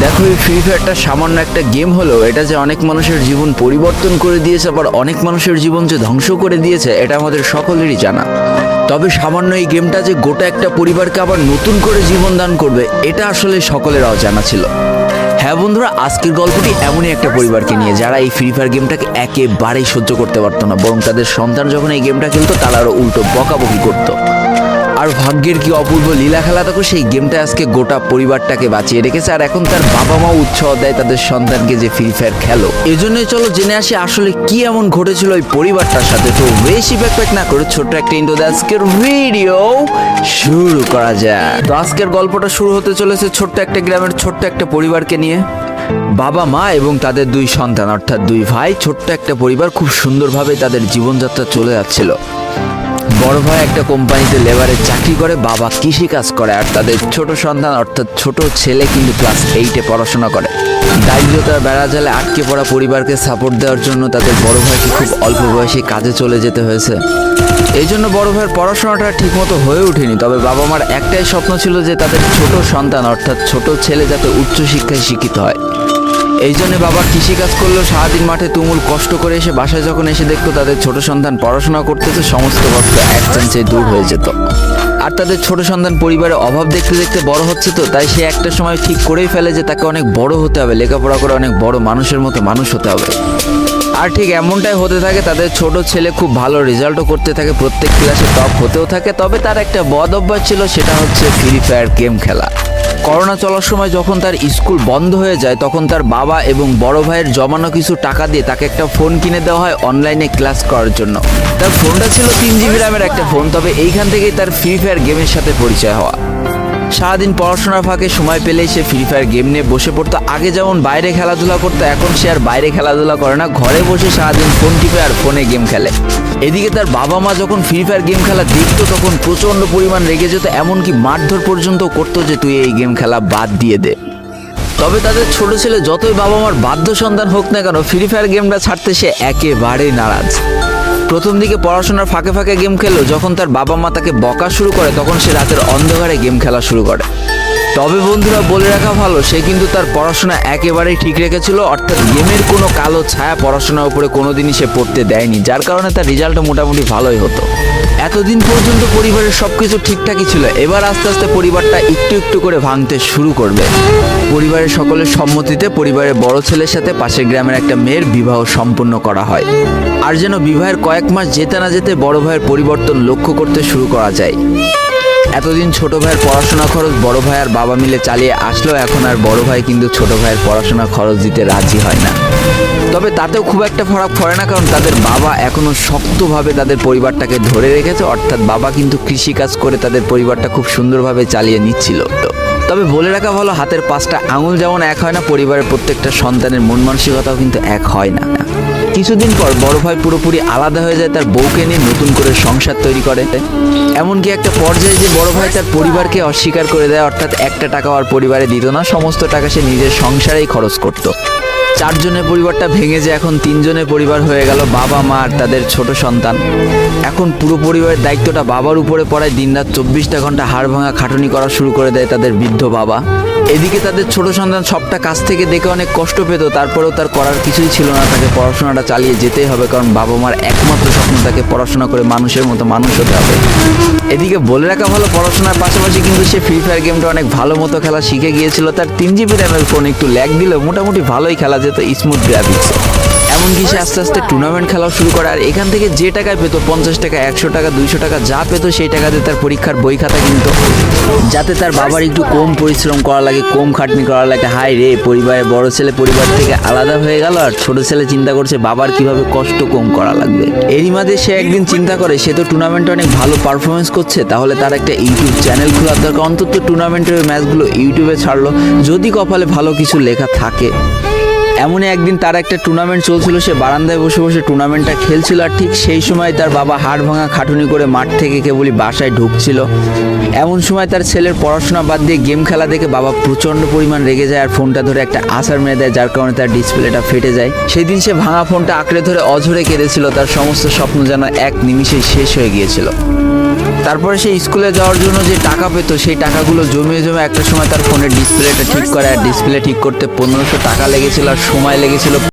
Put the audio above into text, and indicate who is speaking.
Speaker 1: দেখো, এই ফ্রি ফায়ারটা সামান্য একটা গেম হলো, এটা যে অনেক মানুষের জীবন পরিবর্তন করে দিয়েছে, আবার অনেক মানুষের জীবন যে ধ্বংস করে দিয়েছে, এটা আমাদের সকলেরই জানা। তবে সামান্য এই গেমটা যে গোটা একটা পরিবারকে আবার নতুন করে জীবন দান করবে, এটা আসলে সকলের অজানা ছিল। হ্যাঁ বন্ধুরা, আজকের গল্পটি এমনই একটা পরিবারকে নিয়ে যারা এই ফ্রি ফায়ার গেমটাকে একেবারেই সহ্য করতে পারতো না, বরং তাদের সন্তান যখন এই গেমটা খেলতো তারা আরো উল্টো বকাবকি করতো। আর ভাগ্যের কি অপূর্ব লীলা খেলা, তখন সেই গেমটা আজকে গোটা পরিবারটাকে বাঁচিয়ে রেখেছে। আর এখন তার বাবা মা উৎসাহ দেয় তাদের সন্তানকে যে ফ্রি ফায়ার খেলো। এই জন্যই চলো জেনে আসি আসলে কি এমন ঘটেছিল ওই পরিবারটার সাথে। তো বেশি ব্যাকপ্যাক না করে ছোট্ট একটা ইন্ট্রো দিয়ে আজকের ভিডিও শুরু করা যায়। তো আজকের গল্পটা শুরু হতে চলেছে ছোট্ট একটা গ্রামের ছোট্ট একটা পরিবারকে নিয়ে। বাবা মা এবং তাদের দুই সন্তান অর্থাৎ দুই ভাই, ছোট্ট একটা পরিবার, খুব সুন্দরভাবে তাদের জীবনযাত্রা চলে যাচ্ছিল। বড় ভাই একটা কোম্পানিতে লেবারের চাকরি করে, বাবা কৃষি কাজ করে, আর তাদের ছোট সন্তান অর্থাৎ ছোট ছেলে কিন্তু ক্লাস 8-এ পড়াশোনা করে। দারিদ্রতার বেড়াজালে আটকে পড়া পরিবারকে সাপোর্ট দেওয়ার জন্য তাদের বড় ভাইকে খুব অল্প বয়সে কাজে চলে যেতে হয়েছে। এই জন্য বড় ভাইয়ের পড়াশোনাটা ঠিকমতো হয়ে ওঠেনি। তবে বাবা মার একটাই স্বপ্ন ছিল যে তাদের ছোট সন্তান অর্থাৎ ছোট ছেলে যাতে উচ্চশিক্ষায় শিক্ষিত হয়। এই জন্য বাবা কৃষিকাজ করলেও সারাদিন মাঠে তুমুল কষ্ট করে এসে বাসায় যখন এসে দেখতো তাদের ছোট সন্তান পড়াশোনা করতেছে, সমস্ত কষ্ট এক চান্সে দূর হয়ে যেত। আর তাদের ছোট সন্তান পরিবারের অভাব দেখতে দেখতে বড় হচ্ছে, তো তাই সে একটা সময় ঠিক করেই ফেলে যে তাকে অনেক বড় হতে হবে, লেখাপড়া করে অনেক বড় মানুষের মতো মানুষ হতে হবে। আর ঠিক এমনটাই হতে থাকে। তাদের ছোট ছেলে খুব ভালো রেজাল্টও করতে থাকে, প্রত্যেক ক্লাসে টপ হতেও থাকে। তবে তার একটা বদ অভ্যাস ছিল, সেটা হচ্ছে ফ্রি ফায়ার গেম খেলা। করোনা চলার সময় যখন তার স্কুল বন্ধ হয়ে যায়, তখন তার বাবা এবং বড় ভাইয়ের জমানো কিছু টাকা দিয়ে তাকে একটা ফোন কিনে দেওয়া হয় অনলাইনে ক্লাস করার জন্য। তার ফোনটা ছিল 3 GB র্যামের একটা ফোন। তবে এইখান থেকেই তার ফ্রি ফায়ার গেমের সাথে পরিচয় হওয়া। সারাদিন পড়াশোনার ফাঁকে সময় পেলেই সে ফ্রি ফায়ার গেম নিয়ে বসে পড়তো। আগে যেমন বাইরে খেলাধুলা করতো, এখন সে আর বাইরে খেলাধুলা করে না, ঘরে বসে সারাদিন ফোন টিপে আর ফোনে গেম খেলে। এদিকে তার বাবা মা যখন ফ্রি ফায়ার গেম খেলা দেখতো তখন প্রচণ্ড পরিমাণ রেগে যেত, এমনকি মারধর পর্যন্ত করতো যে তুই এই গেম খেলা বাদ দিয়ে দে। তবে তাদের ছোট ছেলে যতই বাবা মার বাধ্য সন্তান হোক না কেন, ফ্রি ফায়ার গেমটা ছাড়তে সে একেবারেই নারাজ। প্রথম দিকে পড়াশোনার ফাঁকে ফাঁকে গেম খেললেও যখন তার বাবা মা তাকে বকা শুরু করে, তখন সে রাতের অন্ধকারে গেম খেলা শুরু করে। তবে বন্ধুরা, বলে রাখা ভালো, সে কিন্তু তার পড়াশোনা একেবারেই ঠিক রেখেছিল, অর্থাৎ গেমের কোনো কালো ছায়া পড়াশোনার উপরে কোনোদিনই সে পড়তে দেয়নি, যার কারণে তার রেজাল্টও মোটামুটি ভালোই হতো। এতদিন পর্যন্ত পরিবারের সবকিছু ঠিকঠাকই ছিল। এবার আস্তে আস্তে পরিবারটা একটু একটু করে ভাঙতে শুরু করবে। পরিবারের সকলের সম্মতিতে পরিবারের বড় ছেলের সাথে পাশের গ্রামের একটা মেয়ের বিবাহ সম্পন্ন করা হয়। আর যেন বিবাহের কয়েক মাস যেতে না যেতে বড় ভাইয়ের পরিবর্তন লক্ষ্য করতে শুরু করা যায়। এতদিন ছোট ভাইয়ের পড়াশোনা খরচ বড় ভাই আর বাবা মিলে চালিয়ে আসলেও এখন আর বড় ভাই কিন্তু ছোট ভাইয়ের পড়াশোনা খরচ দিতে রাজি হয় না। তবে তাতেও খুব একটা ফারাক পড়ে না, কারণ তাদের বাবা এখনো শক্তভাবে তাদের পরিবারটাকে ধরে রেখেছে, অর্থাৎ বাবা কিন্তু কৃষিকাজ করে তাদের পরিবারটা খুব সুন্দরভাবে চালিয়ে নিচ্ছিল। তবে বলে রাখা ভালো, হাতের 5টা আঙুল যেমন এক হয় না, পরিবারের প্রত্যেকটা সন্তানের মন মানসিকতাও কিন্তু এক হয় না। কিছুদিন পর বড় ভাই পুরোপুরি আলাদা হয়ে যায়, তার বউকে নিয়ে নতুন করে সংসার তৈরি করে। এমনকি একটা পর্যায়ে যে বড় ভাই তার পরিবারকে অস্বীকার করে দেয়, অর্থাৎ একটা টাকাও আর পরিবারে দিত না, সমস্ত টাকা সে নিজের সংসারেই খরচ করত। 4 জনের পরিবারটা ভেঙে যে এখন 3 জনের পরিবার হয়ে গেল, বাবা মা আর তাদের ছোট সন্তান। এখন পুরো পরিবারের দায়িত্বটা বাবার উপরে পড়ায়। দিনরাত 24টা ঘন্টা হাড় ভাঙা খাটুনি করা শুরু করে দেয় তাদের বৃদ্ধ বাবা। এদিকে তাদের ছোট সন্তান সবটা কাছ থেকে দেখে অনেক কষ্ট পেত, তারপরেও তার করার কিছুই ছিল না, তাকে পড়াশোনাটা চালিয়ে যেতেই হবে, কারণ বাবা মার একমাত্র স্বপ্ন তাকে পড়াশোনা করে মানুষের মতো মানুষ হতে হবে। এদিকে বলে রাখা ভালো, পড়াশোনার পাশাপাশি কিন্তু সে ফ্রি ফায়ার গেমটা অনেক ভালো মতো খেলা শিখে গিয়েছিল। তার 3 GB র্যামের ফোন একটু ল্যাগ দিলেও মোটামুটি ভালোই খেলা যেত, স্মুথ গ্রাফিক্স। এমনকি সে আস্তে আস্তে টুর্নামেন্ট খেলাও শুরু করে। আর এখান থেকে যে টাকায় পেতো, 50 টাকা, 100 টাকা, 200 টাকা যা পেতো, সেই টাকাতে তার পরীক্ষার বই খাতা কিনতো, যাতে তার বাবার একটু কম পরিশ্রম করা লাগে, কম খাটনি করা লাগে। হাই রে, পরিবারের বড় ছেলে পরিবার থেকে আলাদা হয়ে গেল, আর ছোট ছেলে চিন্তা করছে বাবার কিভাবে কষ্ট কম করা লাগবে। এরই মাঝে সে একদিন চিন্তা করে, সে তো টুর্নামেন্টে অনেক ভালো পারফরমেন্স করছে, তাহলে তার একটা ইউটিউব চ্যানেল খোলার দরকার। অন্তত টুর্নামেন্টের ম্যাচগুলো ইউটিউবে ছাড়লো, যদি কপালে ভালো কিছু লেখা থাকে। এমনই একদিন তার একটা টুর্নামেন্ট চলছিল, সে বারান্দায় বসে বসে টুর্নামেন্টটা খেলছিল। আর ঠিক সেই সময় তার বাবা হাড় ভাঙা খাটুনি করে মাঠ থেকে কেবলই বাসায় ঢুকছিল। এমন সময় তার ছেলের পড়াশোনা বাদ দিয়ে গেম খেলা দেখে বাবা প্রচণ্ড পরিমাণ রেগে যায়, আর ফোনটা ধরে একটা আছাড় মেরে দেয়, যার কারণে তার ডিসপ্লেটা ফেটে যায়। সেই দিন সে ভাঙা ফোনটা আঁকড়ে ধরে অঝরে কেঁদেছিল, তার সমস্ত স্বপ্ন যেন এক নিমিষেই শেষ হয়ে গিয়েছিল। তারপরে সে স্কুলে যাওয়ার জন্য যে টাকা পেতো সেই টাকাগুলো জমিয়ে জমে একটা সময় তার ফোনের ডিসপ্লেটা ঠিক করে, আর ডিসপ্লে ঠিক করতে 1500 টাকা লেগেছিল আর সময় লেগেছিল